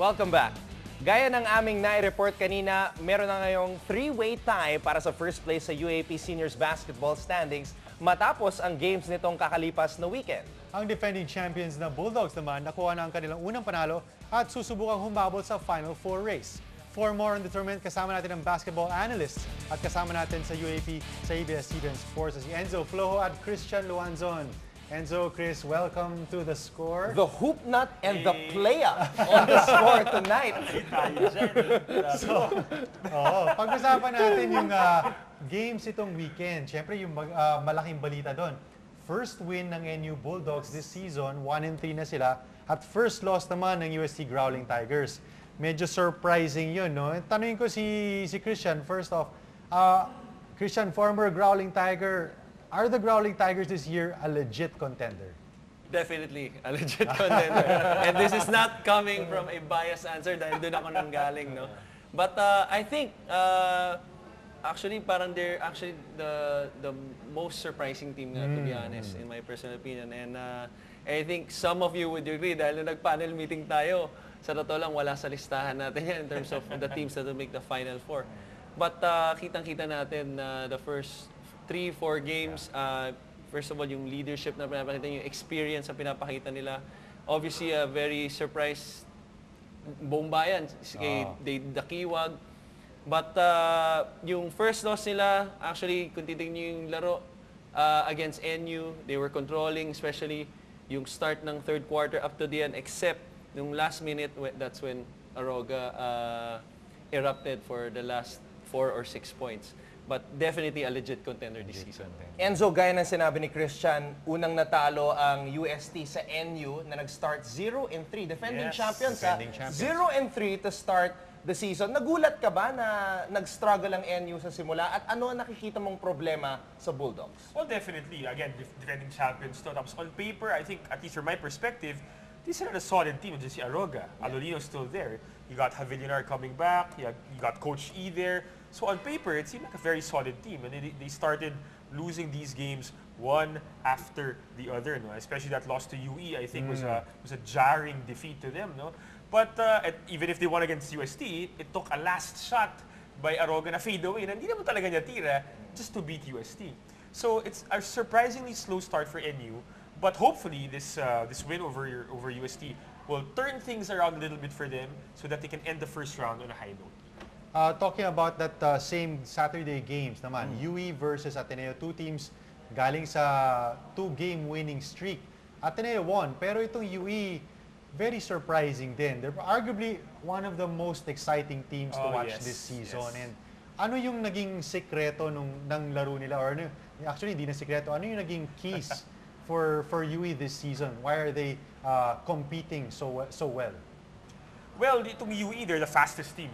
Welcome back. Gaya ng aming nai-report kanina, meron na ngayong three-way tie para sa first place sa UAAP Seniors Basketball standings matapos ang games nitong kakalipas na weekend. Ang defending champions na Bulldogs naman nakuha na ang kanilang unang panalo at susubukang humabol sa Final Four race. For more on the tournament, kasama natin ang basketball analysts at kasama natin sa UAAP sa ABS-CBN Sports si Enzo, Flojo at Christian Luanzon. Enzo, Chris, welcome to The Score. The hoop nut and the playa on The Score tonight. So, pag-usapan natin yung games itong weekend. Siyempre, yung malaking balita doon. First win ng NU Bulldogs this season, 1-3 na sila. At first loss naman ng UST Growling Tigers. Medyo surprising yun, no? Tanungin ko si Christian, first off. Christian, former Growling Tiger, are the Growling Tigers this year a legit contender? Definitely a legit contender. And this is not coming from a biased answer dahil doon ako nanggaling, no? But I think actually parang they're actually the most surprising team na, to be honest, in my personal opinion. And I think some of you would agree dahil nung nag-panel meeting tayo, sa totoo lang wala sa listahan natin yan in terms of the teams that will make the Final Four. But kitang-kita natin the first 3-4 games, first of all, yung leadership na pinapakita, yung experience na pinapakita nila. Obviously, very surprised buong bayan kay Dakiwag. But yung first loss nila, actually, kung titignan yung laro against NU, they were controlling, especially yung start ng third quarter up to the end, except yung last minute, that's when Aroga erupted for the last 4 or 6 points. But definitely a legit contender this season. Enzo, gaya ng sinabi ni Christian, unang natalo ang UST sa NU na nag-start 0-3. Defending champions, 0-3 to start the season. Nagulat ka ba na nag-struggle ang NU sa simula? At ano ang nakikita mong problema sa Bulldogs? Well, definitely. Again, defending champions. Tapos on paper, I think, at least from my perspective, this is not a solid team. Just si Aroga. Alolino's still there. You got Javilinar coming back. You got Coach E there. So on paper, it seemed like a very solid team. And they started losing these games one after the other. No? Especially that loss to UE, I think, was a jarring defeat to them. No? But even if they won against UST, it took a last shot by Aroga na fade away. Na hindi naman talaga niya tira just to beat UST. So it's a surprisingly slow start for NU. But hopefully, this win over UST will turn things around a little bit for them so that they can end the first round on a high note. Talking about that same Saturday games naman, UE versus Ateneo, two teams galing sa 2-game winning streak. Ateneo won, pero itong UE, very surprising din. They're arguably one of the most exciting teams to watch this season. And ano yung naging sekreto ng laro nila? Or ano, actually, hindi na sekreto. Ano yung naging keys for UE this season? Why are they competing so well? Well, itong UE, they're the fastest team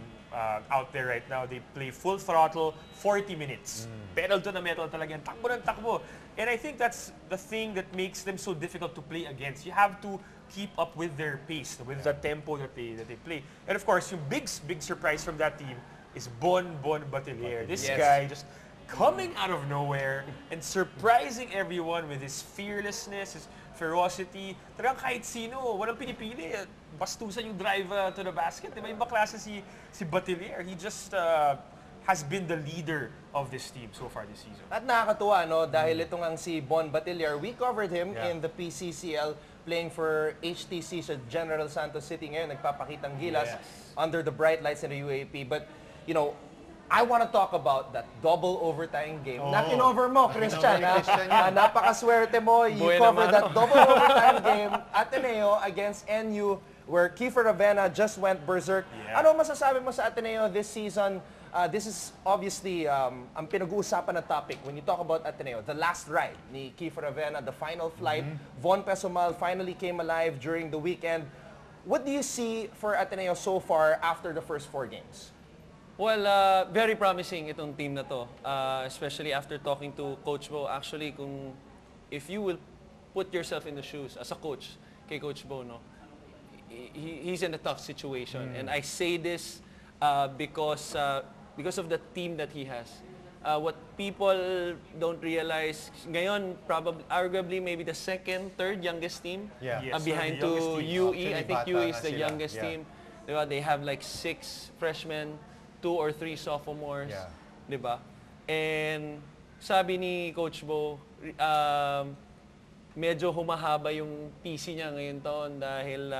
out there right now. They play full throttle, 40 minutes. Pedal to the metal talaga. Takbo ng takbo. And I think that's the thing that makes them so difficult to play against. You have to keep up with their pace, with the tempo that they play. And of course, yung big surprise from that team is Bon Batelier. This guy just coming out of nowhere and surprising everyone with his fearlessness, his ferocity. Talagang kahit sino, walang pinipili. Bastusan yung drive to the basket. Diba? Iba klase si Batelier. He just has been the leader of this team so far this season. At nakakatuwa, no? Dahil itong ang si Bon Batelier, we covered him in the PCCL playing for HTC sa General Santos City ngayon. Nagpapakitang gilas under the bright lights in the UAAP. But, you know, I want to talk about that double overtime game. Na kinover mo, Christian. Napakaswerte mo. You covered that double overtime game, Ateneo against NU, where Kiefer Ravena just went berserk. Ano masasabi mo sa Ateneo this season? This is obviously ang pinag-uusapan na topic when you talk about Ateneo. The last ride ni Kiefer Ravena, the final flight. Von Pesumal finally came alive during the weekend. What do you see for Ateneo so far after the first 4 games? Well, very promising itong team na to, especially after talking to Coach Bo. Actually, if you will put yourself in the shoes as a coach kay Coach Bo, no, he's in a tough situation. And I say this because of the team that he has. What people don't realize, ngayon, arguably maybe the second, third youngest team behind to UE. I think UE is the youngest team. Di ba? They have like 6 freshmen, 2 or 3 sophomores. Yeah. Di ba? And sabi ni Coach Bo, medyo humahaba yung PC niya ngayon taon dahil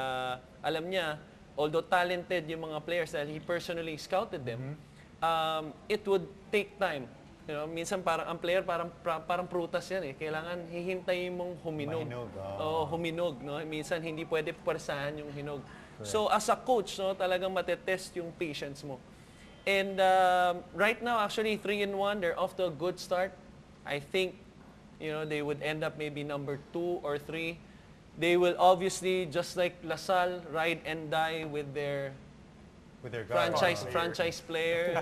alam niya, although talented yung mga players dahil he personally scouted them, it would take time. You know, minsan parang ang player parang prutas yan eh. Kailangan hihintayin mong huminog. Mahinog, Oo, huminog, no? Minsan hindi pwede pwersahan yung hinog. So as a coach, no, talagang matetest yung patience mo. And right now actually 3-1, they're off to a good start. I think they would end up maybe number 2 or 3. They will obviously, just like LaSalle, ride and die with their franchise player,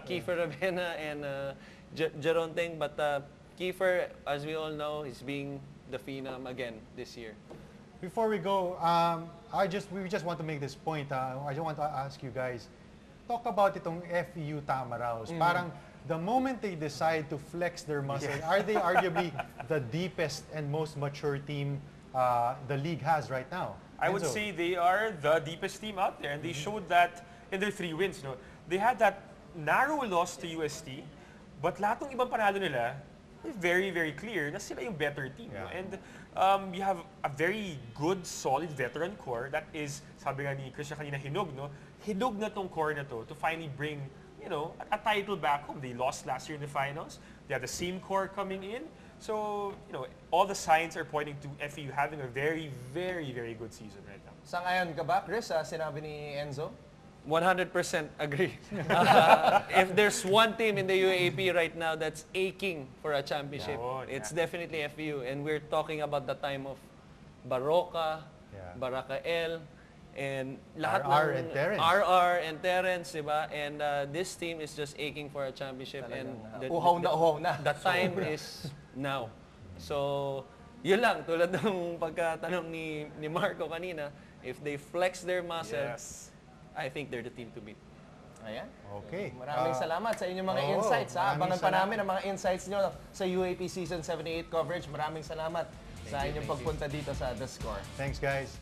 Kiefer Ravena and Geronteng. But Kiefer, as we all know, is being the phenom again this year. Before we go, we just want to make this point. I just want to ask you guys, talk about itong FEU Tamaraws. Parang the moment they decide to flex their muscle, are they arguably the deepest and most mature team the league has right now? I would say they are the deepest team out there, and they showed that in their 3 wins. They had that narrow loss to UST, but lahat ng ibang panalo nila, very, very clear na sila yung better team. Yeah. And you have a very good, solid veteran core that is, sabi nga ni Christian kanina, hinog. Hinog na tong core na to finally bring a title back home. They lost last year in the finals. They have the same core coming in. So, all the signs are pointing to FEU having a very, very, very good season right now. Sang-ayon ka ba, Chris, sa sinabi ni Enzo? 100% agree. If there's one team in the UAAP right now that's aching for a championship, it's definitely FEU. And we're talking about the time of Baroka, Barakael, and lahat RR and Terrence. RR and Terrence, diba? And this team is just aching for a championship. And Uhaw na. the time is now. So, yun lang. Tulad ng pagkatanong ni Marco kanina, if they flex their muscle, I think they're the team to beat. Ayan. Okay. Maraming salamat sa inyong mga insights. Abangan pa namin ang mga insights nyo sa UAAP Season 78 coverage. Maraming salamat sa inyong pagpunta dito sa The Score. Thanks, guys.